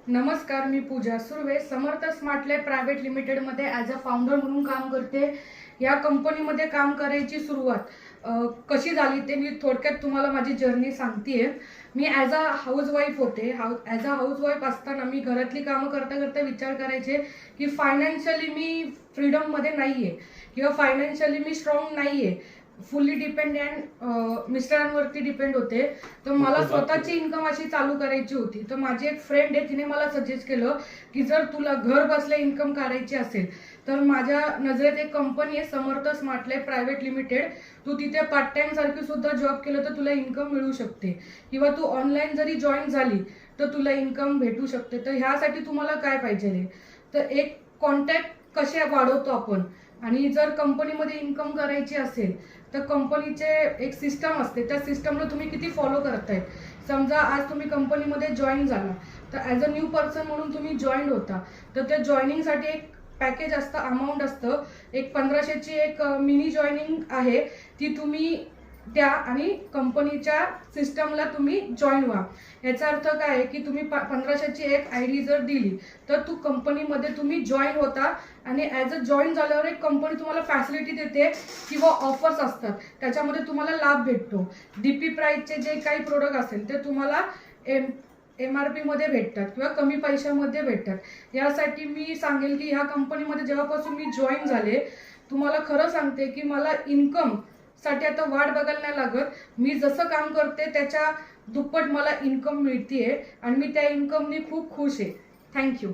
नमस्कार, मी पूजा सुर्वे समर्थ smart lab private लिमिटेडमध्ये as a founder म्हणून काम करते. या कंपनीमध्ये काम करायची सुरुवात कशी झाली ते मी थोडक्यात तुम्हाला माझी जर्नी सांगतेय. मी ॲज अ हाऊसवाईफ होते. ॲज अ हाऊसवाईफ असताना मी घरातली कामं करता करता विचार करायचे की फायनान्शियली मी फ्रीडममध्ये नाही आहे किंवा फायनान्शियली मी स्ट्रॉंग नाही आहे. फुल्ली डिपेंडेंट मिस्टरांवरती डिपेंड होते. तर मला स्वतःची इन्कम अशी चालू करायची होती. तर माझी एक फ्रेंड आहे, तिने मला सजेस्ट केलं की जर तुला घर बसल्या इन्कम करायची असेल तर माझ्या नजरेत एक कंपनी आहे समर्थ स्मार्ट लॅब प्रायव्हेट लिमिटेड. तू तिथे पार्ट टाइम सारखी सुद्धा जॉब केलं तर तुला इन्कम मिळू शकते किंवा तू ऑनलाईन जरी जॉईन झाली तर तुला इन्कम भेटू शकते. तर ह्यासाठी तुम्हाला काय पाहिजे तर एक कॉन्टॅक्ट कसे वाढवतो आपण, आणि जर कंपनीमध्ये इन्कम करायची असेल तर कंपनीचे एक सिस्टम असते, त्या सिस्टमला तुम्ही किती फॉलो करताय. समजा आज तुम्ही कंपनीमध्ये जॉईन झाला तर ॲज अ न्यू पर्सन म्हणून तुम्ही जॉईन होता, तर त्या जॉईनिंगसाठी एक पॅकेज असतं, अमाऊंट असतं. एक 1500ची एक मिनी जॉईनिंग आहे, ती तुम्ही द्या आणि कंपनीच्या सिस्टमला तुम्ही जॉईन व्हा. याचा अर्थ काय आहे की तुम्ही 1500ची एक ID जर दिली तर तू कंपनीमध्ये तुम्ही जॉईन होता आणि ॲज अ जॉईन झाल्यावर एक कंपनी तुम्हाला फॅसिलिटी देते किंवा ऑफर्स असतात, त्याच्यामध्ये तुम्हाला लाभ भेटतो. DP प्राईसचे जे काही प्रोडक्ट असेल ते तुम्हाला MRP मध्ये भेटतात किंवा कमी पैशामध्ये भेटतात. यासाठी मी सांगेल की ह्या कंपनीमध्ये जेव्हापासून मी जॉईन झाले, तुम्हाला खरं सांगते की मला इन्कम साठी आता वाट बघायला नाही लागत. मी जसं काम करते त्याच्या दुप्पट मला इन्कम मिळतीये आणि मी त्या इन्कमनी खूप खुश आहे. थँक्यू.